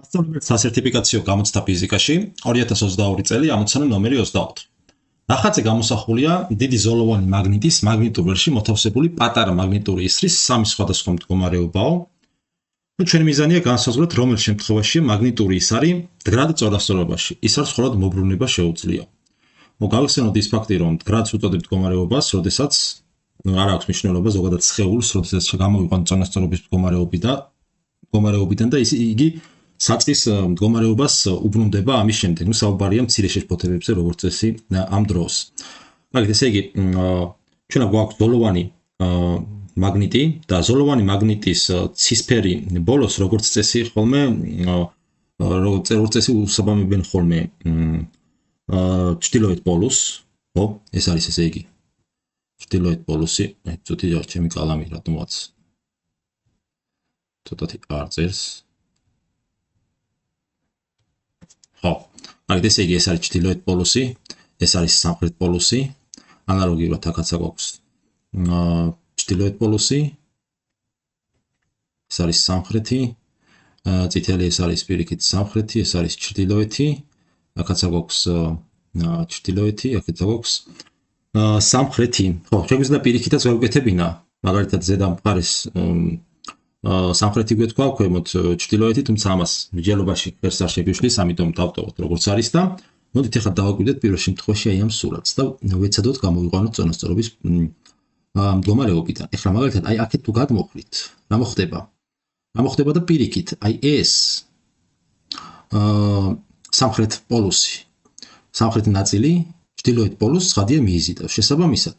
მასწავლებელთა სასერტიფიკაციო გამოცდა ფიზიკაში 2022 წელი ამოცანა ნომერი 24. ნახატზე გამოსახულია დიდი ზოლოვანი მაგნიტის მაგნიტურ ველში მოთავსებული პატარა მაგნიტური ისრის სამი სხვადასხვა მდგომარეობაო. ჩვენი მიზანია განსაზღვროთ, რომელ შემთხვევაშია მაგნიტური ისარი მდგრად წონასწორობაში. ის არის მხოლოდ მობრუნება შეუძლია. გავიხსენოთ ის ფაქტი, რომ მდგრადს უწოდებს მდგომარეობას, როდესაც არ აქვს მნიშვნელობა ზოგადად სხეულს, როდესაც გამოვიყვან წონასწორობის მდგომარეობიდან და იგი საწყის მდგომარეობას უბრუნდება ამის შემდეგ. საუბარია მცირე შეშფოთებებზე, როგორც წესი ამ დროს. ესე იგი, ჩვენ გვაქვს ზოლოვანი მაგნიტი და ზოლოვანი მაგნიტის ცისფერი ბოლოს, როგორც წესი, უსაბამებენ ხოლმე ჩრდილოეთ პოლუსს, ხო? ეს არის ესე იგი. ჩრდილოეთ პოლუსი, ცოტა ჩემი კალამი რატომაც ცოტათი არ წერს. ხო, ესე იგი, ეს არის ჩრდილოეთ პოლუსი, ეს არის სამხრეთ პოლუსი. ანალოგიურად აქაც გვაქვს ჩრდილოეთ პოლუსი, ეს არის სამხრეთი, წითელი ეს არის პირიქით სამხრეთი, ეს არის ჩრდილოეთი, აქაც გვაქვს ჩრდილოეთი, აქაც გვაქვს სამხრეთი. ხო, შეგვიძლია პირიქითაც გავუკეთებინა, მაგალითად ზედა მხარეს სამხრეთი გვეთქვა, ქვემოთ ჩრდილოეთი, თუმცა ამას მსჯელობაში ხერს არ შეგვიშლის, ამიტომ დავტოვოთ როგორც არის და მოდით ახლა დავაკვირდეთ პირველ შემთხვევაში აი ამ სურათს და ვეცადოთ გამოვიყვანოთ წონასწორობის მდგომარეობიდან. ეხლა მაგალითად აი აქეთ თუ გადმოხვრით, რა მოხდება? რა მოხდება და პირიქით, აი ეს სამხრეთ პოლუსი, სამხრეთი ნაწილი ჩრდილოეთ პოლუსს ცხადია მიიზიდავს. შესაბამისად,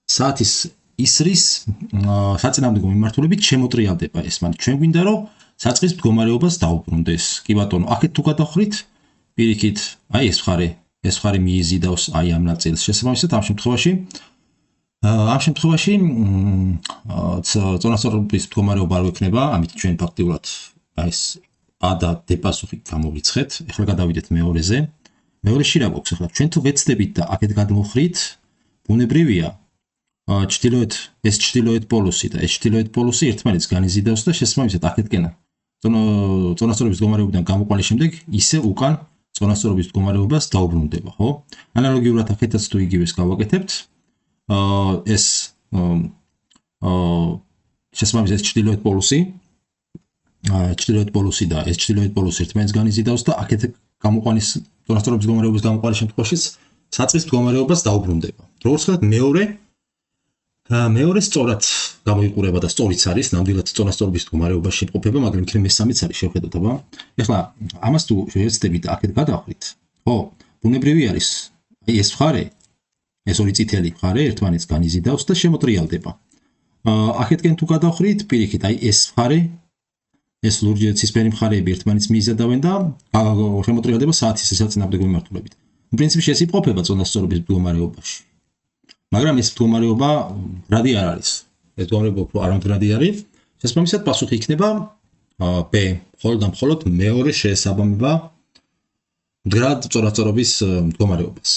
საათის ისრის საწინააღმდეგო მიმართულებით შემოტრიალდება ეს. მან ჩვენ გვინდა რომ საწყის მდგომარეობას დაუბრუნდეს. კი ბატონო, აქეთ თუ გადახვრით, პირიქით, აი ეს მხარე მიიზიდავს აი ამ ნაწილს. შესაბამისად, ამ შემთხვევაში წონასწორობის მდგომარეობა არ გვექნება, ამით ჩვენ ფაქტიურად ეს A და D პასუხი გამოვიცხეთ. ეხლა გადავიდეთ მეორეზე. მეორეში რა გვაქვს ახლა? ჩვენ თუ ვეცდებით და აქეთ გადმოხვრით, ბუნებრივია ეს ჩრდილოეთ პოლუსი და ეს ჩრდილოეთ პოლუსი ერთმანეთს განიზიდავს და შესაბამისად აქეთკენ წონასწორობის მდგომარეობიდან გამოყვანის შემდეგ ისე უკან წონასწორობის მდგომარეობას დაუბრუნდება, ხო? ანალოგიურად აქეთაც თუ იგივეს გავაკეთებთ, ეს შესაბამისად ჩრდილოეთ პოლუსი და ეს ჩრდილოეთ პოლუსი ერთმანეთს განიზიდავს და აქეთ გამოყვანის წონასწორობის მდგომარეობის გამოყვანის შემთხვევაში საწყის მდგომარეობას დაუბრუნდება. როგორც ვთქვათ, მეორე სწორად გამოიყურება და სწორიც არის, ნამდვილად წონასწორობის მდგომარეობაში შეყოფება, მაგრამ იქნებ მესამეც არის, შევხედოთ, აბა. ეხლა ამას თუ შევეცდებით და აქეთ გადახვით, ხო, ბუნებრივი არის, აი ეს მხარე, ეს ორი წითელი მხარე ერთმანეთს განიზიდავს და შემოტრიალდება. აქეთკენ თუ გადახვით, პირიქით, აი ეს მხარე, ეს ლურჯი ცისფერი მხარეები ერთმანეთს მიიზიდავენ და შემოტრიალდება საათის საწინააღმდეგო მიმართულებით. პრინციპში ეს იმყოფება წონასწორობის მდგომარეობაში. მაგრამ ეს მდგომარეობა მდგრადი არ არის. ეს მდგომარეობა უფრო არამდგრადი არის. შესაბამისად, პასუხი იქნება B. მხოლოდ მეორე შეესაბამება მდგრად წონასწორობის მდგომარეობას.